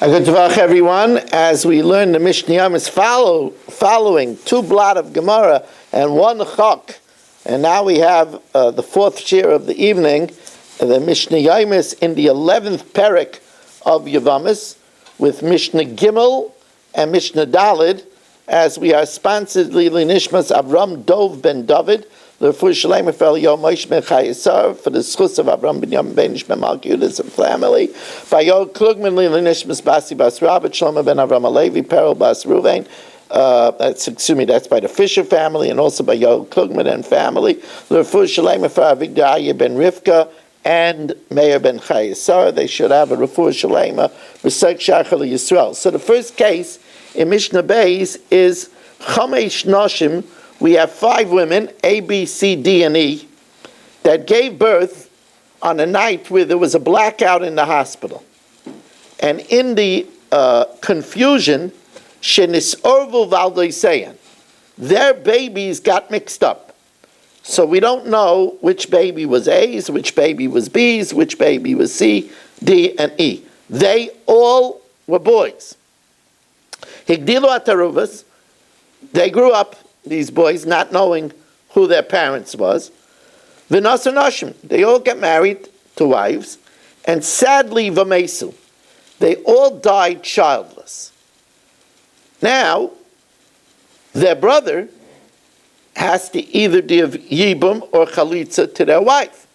A good Tavach, everyone. As we learn the Mishna Yomis following two blot of Gemara and one Chok, and now we have the fourth shir of the evening, the Mishna Yomis in the 11th parak of Yevamos, with Mishna Gimel and Mishna Dalid, as we are sponsored Lili Nishmas Avram Dov ben David, the Fush Shalem for Yomis Mechayisar, for the schus of Avram ben Yom ben Nishma Malkiudas and family, by Yo Klugman Lili Nishmas Basi Bas Rabbat Shlomo ben Avram Alevi Perel Bas Ruvain. That's by the Fisher family, and also by Yo Klugman and family. The Fush Shalem for Avigdaya ben Rivka and Meir ben Chayisar. They should have a refuah shalema b'sek shachar Yisrael. So the first case in Mishnah Beis is Chamesh Noshim. We have 5 women, A, B, C, D, and E, that gave birth on a night where there was a blackout in the hospital. And in the confusion, Shenisorvu Valdoiseyan, their babies got mixed up. So we don't know which baby was A's, which baby was B's, which baby was C, D, and E. They all were boys. Higdilu ataruvas, they grew up, these boys, not knowing who their parents was. V'nasa nashim, they all get married to wives, and sadly v'mesu, they all died childless. Now, their brother has to either give yibum or chalitza to their wife,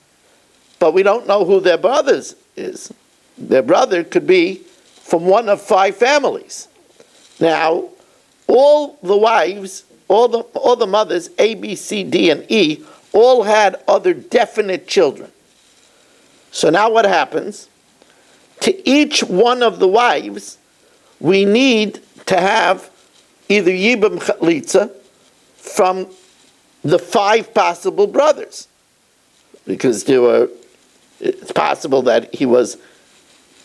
but we don't know who their brother is. Their brother could be from one of 5 families. Now, all the wives, all the mothers, A, B, C, D, and E, all had other definite children. So now what happens? To each one of the wives, we need to have either Yibam Chalitza from the 5 possible brothers. Because it's possible that he was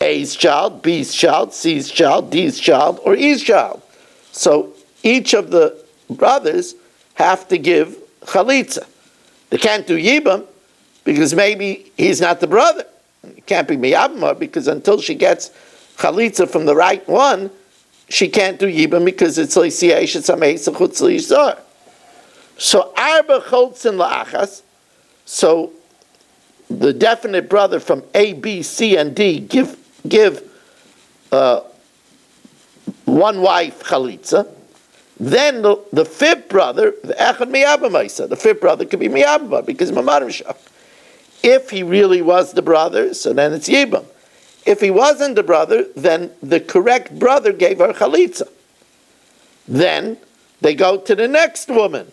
A's child, B's child, C's child, D's child, or E's child. So each of the brothers have to give chalitza. They can't do yibam because maybe he's not the brother. It can't be miyabma because until she gets chalitza from the right one, she can't do yibam because it's leisiyah shetzamei chutz leishzar. So arba chotzin la'achas. So the definite brother from A, B, C, and D give one wife chalitza. Then the 5th brother, the echad miyabamaisa, the 5th brother could be miyabama because mamarim shach. If he really was the brother, so then it's yibam. If he wasn't the brother, then the correct brother gave her chalitza. Then they go to the next woman,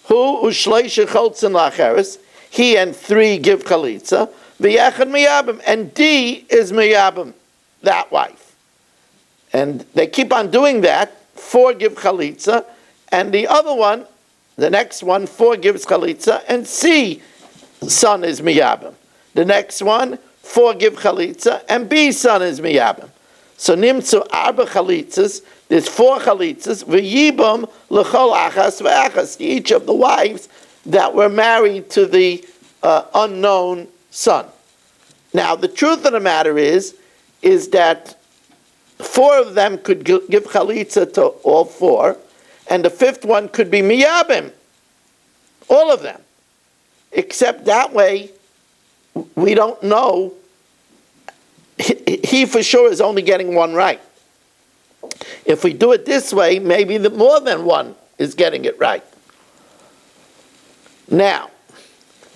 who ushleisha chotzin lacheres. He and 3 give chalitza. V'yechad miyabam, and D is miyabam, that wife. And they keep on doing that. 4 give chalitza, and the other one, the next one, 4 gives chalitza, and C, son is miyabim. The next one, 4 give chalitza, and B, son is miyabim. So nimtzu arba chalitzas, there's 4 chalitzas, v'yibam l'chol achas v'achas, each of the wives that were married to the unknown son. Now, the truth of the matter is that 4 of them could give chalitza to all 4, and the 5th one could be miyabim, all of them. Except that way, we don't know. He for sure is only getting one right. If we do it this way, maybe more than one is getting it right. Now,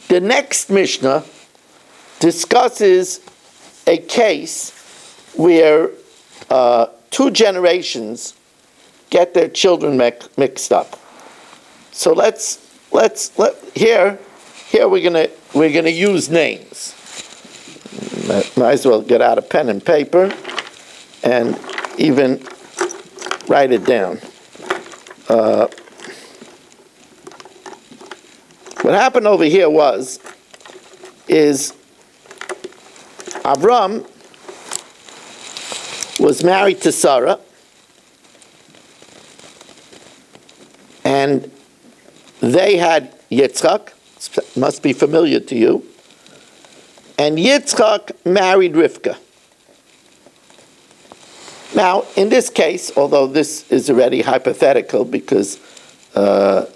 the next Mishnah discusses a case where 2 generations get their children mixed up. So here we're gonna use names. Might as well get out a pen and paper and even write it down. What happened over here is Avram was married to Sarah, and they had Yitzchak, must be familiar to you, and Yitzchak married Rivka. Now, in this case, although this is already hypothetical because Sarah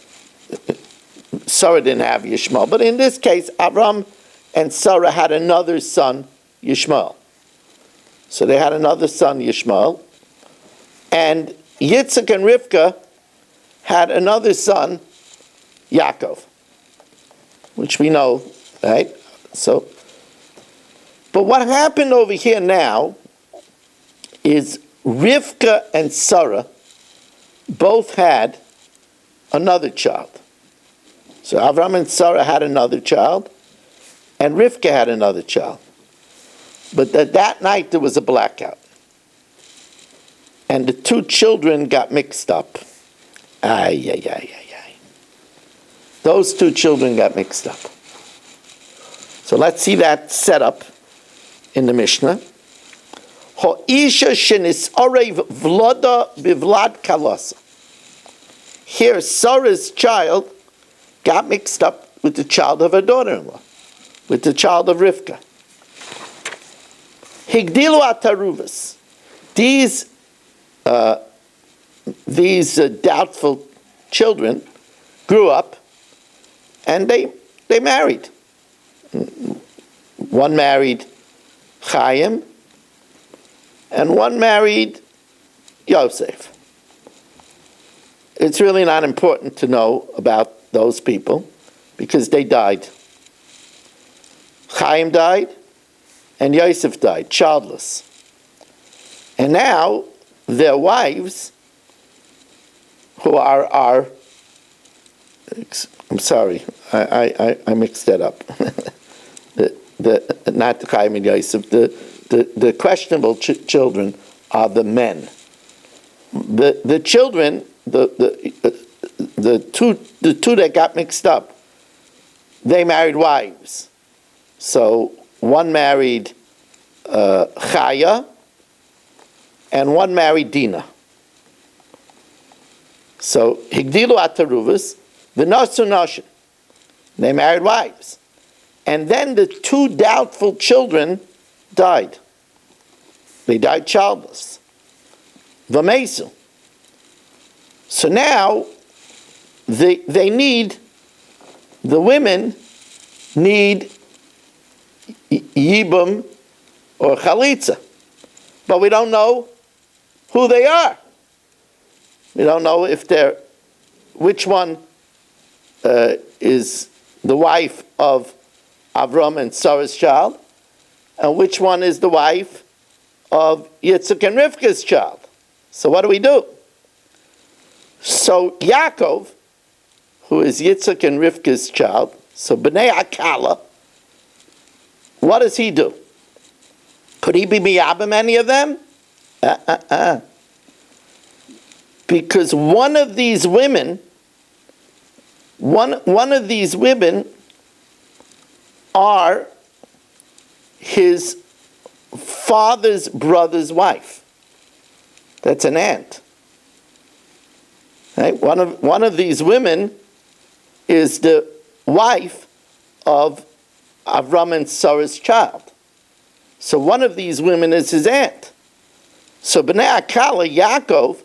didn't have Yishmael, but in this case, Avram and Sarah had another son, Yishmael. So they had another son, Yishmael, and Yitzchak and Rivka had another son, Yaakov, which we know, right? So, but what happened over here now is Rivka and Sarah both had another child. So Avram and Sarah had another child, and Rivka had another child. But that night there was a blackout. And the two children got mixed up. Those two children got mixed up. So let's see that set up in the Mishnah. Here, Sarah's child got mixed up with the child of her daughter-in-law, with the child of Rivka. Higdilu ataruvas. These doubtful children grew up and they married. One married Chaim and one married Yosef. It's really not important to know about those people because they died. Chaim died and Yosef died, childless. And now their wives, who are I'm sorry, I mixed that up. Not Chaim and Yosef. The questionable children are the men. The children, the two that got mixed up, they married wives. So one married Chaya, and one married Dinah. So Higdilu ataruvas, v'nasu noshin. They married wives. And then the two doubtful children died. They died childless. V'meisu. So now the women need yibum or chalitza. But we don't know who they are. We don't know which one is the wife of Avram and Sarah's child, and which one is the wife of Yitzchak and Rivka's child. So what do? So Yaakov, who is Yitzchak and Rivka's child, so Bnei Akala, what does he do? Could he be miyabim any of them? Because one of these women are his father's brother's wife. That's an aunt. Right? One of these women is the wife of Avram and Sarah's child. So one of these women is his aunt. So Bnei Akala, Yaakov,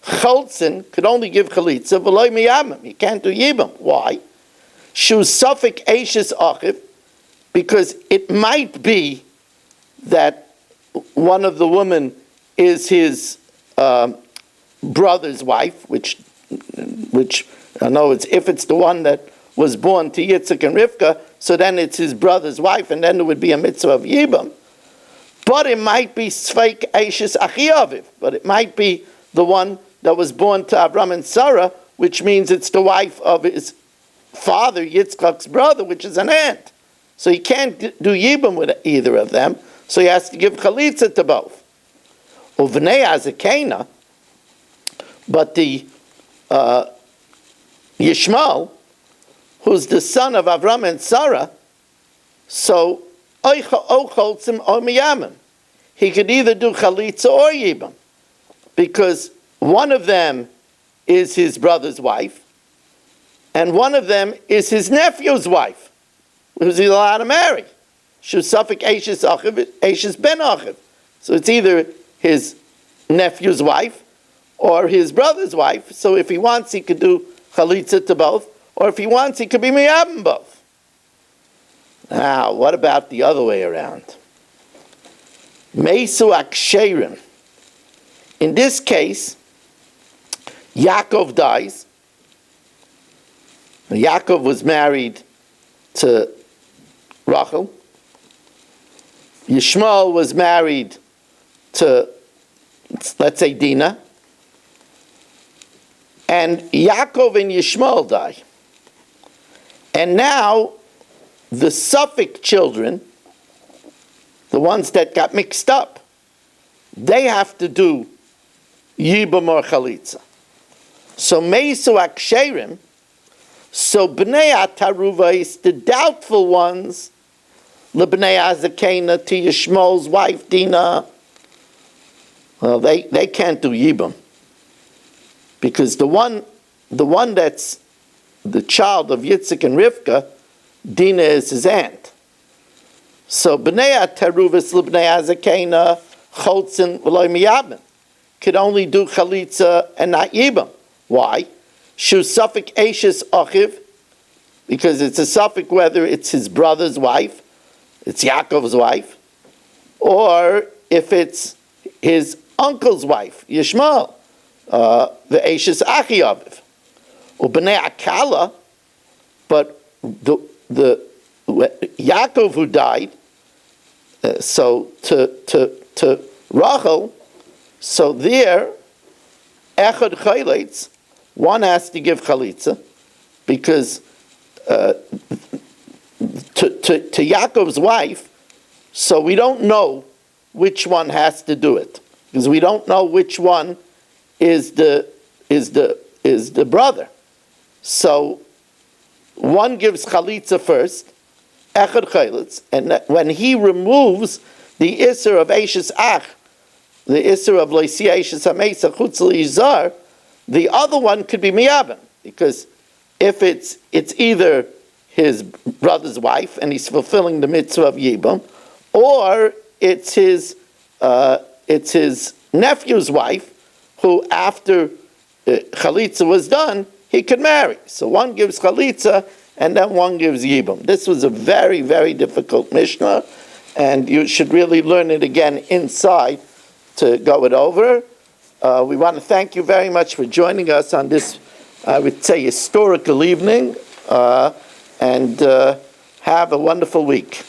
Cholzin, could only give chalitza, v'loy miyabim. He can't do yibam. Why? Shu safek eishes achiv, because it might be that one of the women is his brother's wife, which I know if it's the one that was born to Yitzchak and Rivka, so then it's his brother's wife, and then there would be a mitzvah of yibam. But it might be Sfeik Eishes Achiyaviv. But it might be the one that was born to Avram and Sarah, which means it's the wife of his father, Yitzchak's brother, which is an aunt. So he can't do Yibam with either of them, so he has to give Chalitza to both. Uvnei Azekena, but the Yishmael, who's the son of Avram and Sarah, so he could either do chalitza or yibam, because one of them is his brother's wife, and one of them is his nephew's wife, who's he allowed to marry. Shusafik Eishes Achiv, Eishes Ben Achiv. So it's either his nephew's wife or his brother's wife. So if he wants, he could do chalitza to both, or if he wants, he could be miyabim both. Now, what about the other way around? Meisu aksherim. In this case, Yaakov dies. Yaakov was married to Rachel. Yishmael was married to, let's say, Dinah. And Yaakov and Yishmael die. And now, the Suffolk children, the ones that got mixed up, they have to do Yibam or Chalitza. So Meisu Aksherim, so Bnei Ataruva is the doubtful ones, LeBnei Azakena, to Yishmael's wife Dinah. Well, they can't do Yibam. Because the one that's the child of Yitzchak and Rivka, Dinah is his aunt. So Bnei Taruvas L'Bnei Azakena Chotzin V'Loi Miyabim could only do Chalitza and not Yibam. Why? Shu Suffolk Eishes Achiv, because it's a suffix whether it's his brother's wife, it's Yaakov's wife, or if it's his uncle's wife, Yishmael, the Eishes Achi Aviv. U'Bnei Akala, but the Yaakov who died, so to Rachel, so there, Echad Chayleitz, one has to give Chalitza, because to Yaakov's wife, so we don't know which one has to do it, because we don't know which one is the brother. So one gives Chalitza first, Echad Chayleitz, and when he removes the Isser of Eishes Ach, the Isser of Leisia Eishes HaMeisa Chutz L'Yizar, the other one could be Miyabim, because if it's either his brother's wife and he's fulfilling the mitzvah of Yibam, or it's his nephew's wife who, after Chalitza was done, he could marry. So one gives Chalitza and then one gives Yibam. This was a very, very difficult Mishnah, and you should really learn it again inside to go it over. We want to thank you very much for joining us on this, I would say, historical evening, and have a wonderful week.